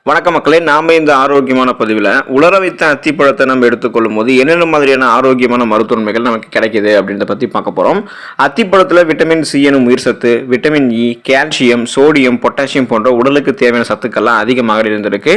வணக்க மக்களே, நாம இந்த ஆரோக்கியமான பதிவில் உலர வைத்த அத்திப்பழத்தை நம்ம எடுத்துக்கொள்ளும் போது என்னென்ன மாதிரியான ஆரோக்கியமான மருத்துவன்மைகள் நமக்கு கிடைக்குது அப்படின்றத பற்றி பார்க்க போகிறோம். அத்திப்பழத்தில் விட்டமின் சி எனும் உயிர் சத்து, vitamin E, calcium, sodium, potassium போன்ற உடலுக்கு தேவையான சத்துக்கள்லாம் அதிகமாக இருந்திருக்கு.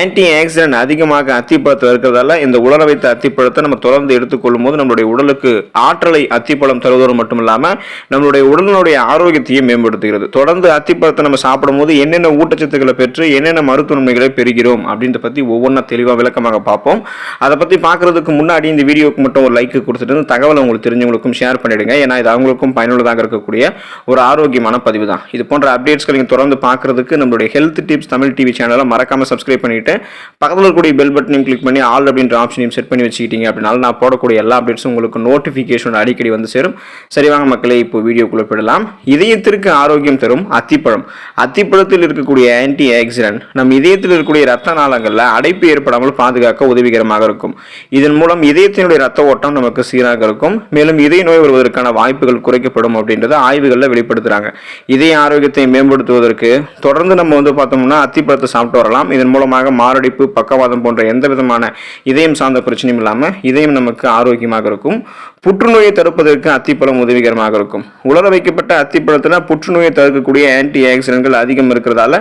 ஆன்டி ஆக்சிடென்ட் அதிகமாக அத்திப்பழத்தில் இருக்கிறதால இந்த உலர வைத்த அத்திப்பழத்தை நம்ம தொடர்ந்து எடுத்துக்கொள்ளும் போது நம்மளுடைய உடலுக்கு ஆற்றலை அத்திப்பழம் தருவதோடு மட்டும் இல்லாமல் நம்மளுடைய உடலினுடைய ஆரோக்கியத்தையும் மேம்படுத்துகிறது. தொடர்ந்து அத்திப்பழத்தை நம்ம சாப்பிடும் போது என்னென்ன ஊட்டச்சத்துக்களை பெற்று என்னென்ன மருத்துவ பெறுகிறோம் அப்படின்றத பத்தி ஒவ்வொன்றா தெளிவாக விளக்கமாக பார்ப்போம். அதை பத்தி பார்க்கறதுக்கு முன்னாடி இந்த வீடியோக்கு மட்டும் ஒரு லைக் கொடுத்துட்டு இந்த தகவலை உங்களுக்கு தெரிஞ்சவங்களுக்கும் ஷேர் பண்ணிடுங்க. ஏன்னா இது அவங்களுக்கும் பயனுள்ளதாக இருக்கக்கூடிய ஒரு ஆரோக்கியமான பதிவு தான். இது போன்ற அப்டேட்ஸ்களை நீங்கள் தொடர்ந்து பார்க்கறதுக்கு நம்மளுடைய ஹெல்த் டிப்ஸ் தமிழ் டிவி சேனலை மறக்காம சப்ஸ்கிரைப் பண்ணிட்டு பக்கத்தில் இருக்கக்கூடிய பெல் பட்டனையும் கிளிக் பண்ணி ஆல் அப்படின்ற ஆப்ஷனையும் செட் பண்ணி வச்சுக்கிட்டீங்க அப்படின்னால நான் போடக்கூடிய எல்லா அப்டேட்ஸும் உங்களுக்கு நோட்டிஃபிகேஷன் அடிக்கடி வந்து சேரும். சரிவாங்க மக்களே, இப்போ வீடியோக்குள்ள போயிடலாம். இதயத்திற்கு ஆரோக்கியம் தரும் அத்திப்பழம். அத்திப்பழத்தில் இருக்கக்கூடிய ஆன்டி ஆக்சிடென்ட் நம் இதயத்தில் இருக்கக்கூடிய ரத்த நாளங்களில் அடைப்பு ஏற்படாமல் பாதுகாக்க உதவிகரமாக இருக்கும். இதன் மூலம் இதயத்தினுடைய ரத்த ஓட்டம் நமக்கு சீராக இருக்கும். மேலும் இதய நோய் வருவதற்கான வாய்ப்புகள் குறைக்கப்படும் அப்படின்றத ஆய்வுகளில் வெளிப்படுத்துறாங்க. இதய ஆரோக்கியத்தை மேம்படுத்துவதற்கு தொடர்ந்து நம்ம பார்த்தோம்னா அத்திப்பழத்தை சாப்பிட்டு வரலாம். இதன் மூலமாக மாரடைப்பு, பக்கவாதம் போன்ற எந்த விதமான இதயம் சார்ந்த பிரச்சனையும் இல்லாமல் இதயம் நமக்கு ஆரோக்கியமாக இருக்கும். புற்றுநோயை தடுப்பதற்கு அத்திப்பழம் உதவிகரமாக இருக்கும். உலர வைக்கப்பட்ட அத்திப்பழத்தில் புற்றுநோயை தடுக்கக்கூடிய ஆன்டி ஆக்சிடென்ட்கள் அதிகம் இருக்கிறதால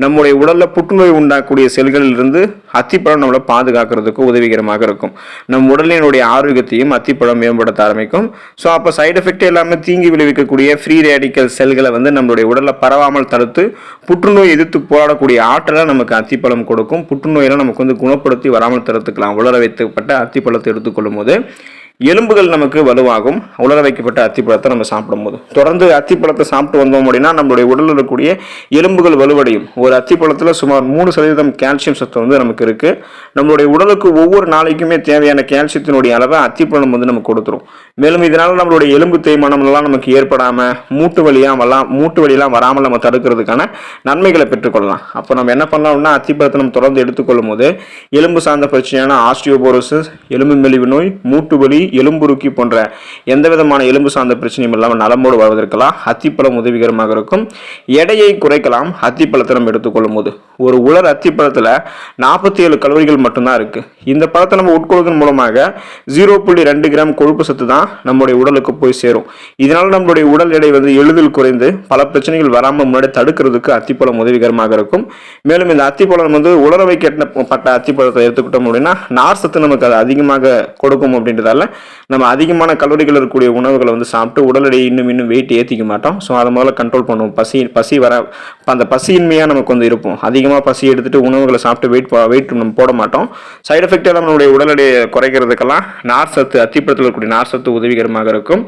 நம்முடைய உடலில் புற்றுநோய் உண்டாக்கக்கூடிய செல்களில் இருந்து அத்திப்பழம் நம்மளை பாதுகாக்கிறதுக்கு உதவிகரமாக இருக்கும். நம் உடலினுடைய ஆரோக்கியத்தையும் அத்திப்பழம் மேம்படுத்த ஆரம்பிக்கும். ஸோ அப்போ சைடு எஃபெக்ட் எல்லாமே தீங்கி விளைவிக்கக்கூடிய ஃப்ரீ ரேடிக்கல் செல்களை நம்மளுடைய உடலில் பரவாமல் தடுத்து புற்றுநோய் எதிர்த்து போராடக்கூடிய ஆற்றலை நமக்கு அத்திப்பழம் கொடுக்கும். புற்றுநோயெல்லாம் நமக்கு குணப்படுத்தி வராமல் தடுத்துக்கலாம். உலர வைக்கப்பட்ட அத்திப்பழத்தை எடுத்துக்கொள்ளும் போது எலும்புகள் நமக்கு வலுவாகும். உலர வைக்கப்பட்ட அத்திப்பழத்தை நம்ம சாப்பிடும் போது தொடர்ந்து அத்திப்பழத்தை சாப்பிட்டு வந்தோம் அப்படின்னா நம்மளுடைய உடலில் இருக்கக்கூடிய எலும்புகள் வலுவடையும். ஒரு அத்திப்பழத்தில் சுமார் 3% கால்சியம் சத்து நமக்கு இருக்கு. நம்மளுடைய உடலுக்கு ஒவ்வொரு நாளைக்குமே தேவையான கால்சியத்தினுடைய அளவை அத்திப்பழம் நமக்கு கொடுத்துரும். மேலும் இதனால நம்மளுடைய எலும்பு தேய்மானம் எல்லாம் நமக்கு ஏற்படாம மூட்டு வலியெல்லாம் வராமல் நம்ம தடுக்கிறதுக்கான நன்மைகளை பெற்றுக்கொள்ளலாம். அப்போ நம்ம என்ன பண்ணலாம்னா அத்திப்பழத்தை நம்ம தொடர்ந்து எடுத்துக்கொள்ளும் போது எலும்பு சார்ந்த பிரச்சனையான ஆஸ்டியோபோரோசிஸ், எலும்பு மெலிவு நோய், மூட்டு வலி, எலும்புருக்கி போன்ற எந்த விதமான எலும்பு சார்ந்த பிரச்சனையும் இல்லாமல் நலமோடு வாழ்வதற்கெல்லாம் அத்திப்பழம் உதவிகரமாக இருக்கும். எடையை குறைக்கலாம் அத்திப்பழத்தை நம்ம எடுத்துக்கொள்ளும் போது. ஒரு உலர் அத்திப்பழத்தில் 47 கலோரிகள் மட்டும்தான் இருக்கு. இந்த பழத்தை நம்ம உட்கொள்வதன் மூலமாக 0.2 கிராம் கொழுப்பு சத்து தான் நம்முடைய உடலுக்கு போய் சேரும். இதனால நம்மளுடைய உடல் எடை எளிதில் குறைந்து பல பிரச்சனைகள் வராமல் முன்னாடி தடுக்கிறதுக்கு அத்திப்பழம் உதவிகரமாக இருக்கும். மேலும் இந்த அத்திப்பழம் உலர வைக்கப்பட்ட அத்திப்பழத்தை எடுத்துக்கிட்டோம் அப்படின்னா நார் சத்து நமக்கு அது அதிகமாக கொடுக்கும். அப்படின்றதால நம்ம அதிகமான கலோரிகள் இருக்கக்கூடிய உணவுகளை சாப்பிட்டு உடல் எடையை இன்னும் வெயிட் ஏற்றிக்க மாட்டோம். ஸோ அதை முதல்ல கண்ட்ரோல் பண்ணுவோம். பசி வர அந்த பசியின்மையாக நமக்கு இருப்போம். அதிகமாக பசி எடுத்துட்டு உணவுகளை சாப்பிட்டு வெயிட் நம்ம போட மாட்டோம். சைடு எஃபெக்ட் எல்லாம் நம்மளுடைய உடல் எடையை குறைக்கிறதுக்கெல்லாம் நார் சத்து, அத்திப்பழத்தில் இருக்கக்கூடிய நார் சத்து உதவிகரமாக இருக்கும்.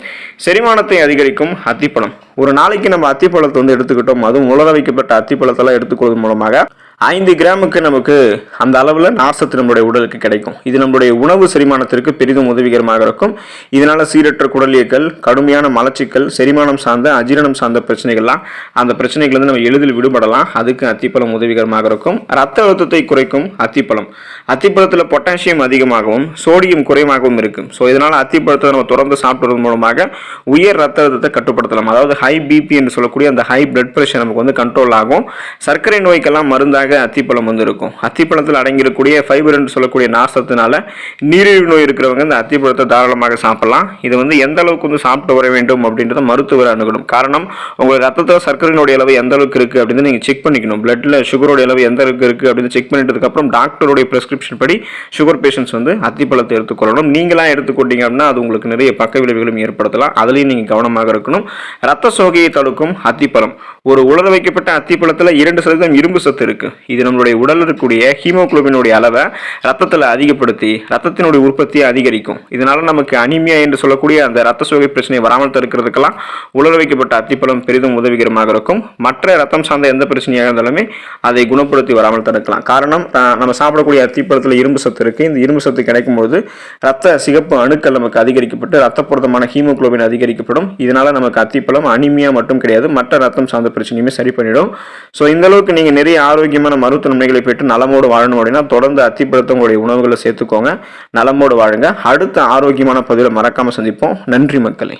செரிமானத்தை அதிகரிக்கும் அத்திப்பழம். ஒரு நாளைக்கு நம்ம அத்திப்பழத்தை எடுத்துக்கிட்டோம், அதுவும் உலர வைக்கப்பட்ட அத்திப்பழத்தெல்லாம் எடுத்துக்கொள்வதன் மூலமாக 5 கிராமுக்கு நமக்கு அந்த அளவில் நார்சத்து நம்மளுடைய உடலுக்கு கிடைக்கும். இது நம்மளுடைய உணவு செரிமானத்திற்கு பெரிதும் உதவிகரமாக இருக்கும். இதனால சீரற்ற குடலியல், கடுமையான மலச்சிக்கல், செரிமானம் சார்ந்த அஜீரணம் சார்ந்த பிரச்சனைகள்லாம் அந்த பிரச்சனைகள் நம்ம எளிதில் விடுபடலாம். அதுக்கு அத்திப்பழம் உதவிகரமாக இருக்கும். ரத்த அழுத்தத்தை குறைக்கும் அத்திப்பழம். அத்திப்பழத்தில் பொட்டாசியம் அதிகமாகவும் சோடியம் குறைவாகவும் இருக்கும். ஸோ இதனால அத்திப்பழத்தை நம்ம தொடர்ந்து சாப்பிடுவதன் மூலமாக உயர் ரத்த அழுத்தத்தை கட்டுப்படுத்தலாம். அதாவது ஹை பிபி என்று சொல்லக்கூடிய அந்த ஹை பிளட் பிரஷர் நமக்கு கண்ட்ரோல் ஆகும். சர்க்கரை நோய்க்கெல்லாம் மருந்தாக அத்திப்பழம் இருக்கும். அத்திப்பழத்தில் அடங்கியிருக்கக்கூடிய ஃபைபர் என்று சொல்லக்கூடிய நார்சத்துனால நீரிழிவு நோய் இருக்கிறவங்க இந்த அத்திப்பழத்தை தாராளமாக சாப்பிடலாம். இது எந்த அளவுக்கு சாப்பிட்டு வர வேண்டும் அப்படின்றத மருத்துவர் அணுகணும். காரணம், உங்களுக்கு ரத்தத்தில் சர்க்கரையினுடைய அளவு எந்த அளவுக்கு இருக்கு அப்படின்னு நீங்க செக் பண்ணிக்கணும். பிளட்ல சுகரோட அளவு எந்த அளவுக்கு இருக்கு அப்படின்னு செக் பண்ணிட்டதுக்கு அப்புறம் டாக்டருடைய பிரிஸ்கிரிப்ஷன் படி சுகர் பேஷண்ட்ஸ் அத்திப்பழத்தை எடுத்துக்கொள்ளணும். நீங்களாம் எடுத்துக்கொண்டீங்க அப்படின்னா அது உங்களுக்கு நிறைய பக்க விளைவுகளும் ஏற்படுத்தலாம். அதுலயும் நீங்க கவனமாக இருக்கணும். ரத்த சோகையை தடுக்கும் அத்திப்பழம். ஒரு உலர வைக்கப்பட்ட அத்திப்பழத்தில் 2% இரும்பு சத்து இருக்கு. இது நம்மளுடைய உடலில் இருக்கக்கூடிய ஹீமோகுளோபினுடைய அளவை ரத்தத்தில் அதிகப்படுத்தி ரத்தத்தினுடைய உற்பத்தியை அதிகரிக்கும். இதனால நமக்கு அனிமியா என்று சொல்லக்கூடிய அந்த ரத்த சோகை பிரச்சனை வராமல் தடுக்கிறதுக்கெல்லாம் உலர வைக்கப்பட்ட அத்திப்பழம் பெரிதும் உதவிகரமாக இருக்கும். மற்ற ரத்தம் சார்ந்த எந்த பிரச்சனையாக இருந்தாலுமே அதை குணப்படுத்தி வராமல் தடுக்கலாம். காரணம், நம்ம சாப்பிடக்கூடிய அத்திப்பழத்தில் இரும்பு சத்து இருக்கு. இந்த இரும்பு சத்து கிடைக்கும் போது ரத்த சிகப்பு அணுக்கள் நமக்கு அதிகரிக்கப்பட்டு ரத்தப்புறதமான ஹீமோகுளோபின் அதிகரிக்கப்படும். இதனால நமக்கு அத்திப்பழம் அனிமியா மட்டும் கிடையாது, மற்ற ரத்தம் சார்ந்த பிரச்சனையுமே சரி பண்ணிடும். ஸோ இந்த அளவுக்கு நீங்க நிறைய ஆரோக்கியமான மருத்துவ நன்மைகளை பெற்று நலமோடு வாழணும் அப்படின்னா தொடர்ந்து அத்திப்பழத்தை உங்களுடைய உணவுகளை சேர்த்துக்கோங்க. நலமோடு வாழுங்க. அடுத்த ஆரோக்கியமான பதிவில் மறக்காம சந்திப்போம். நன்றி மக்களே.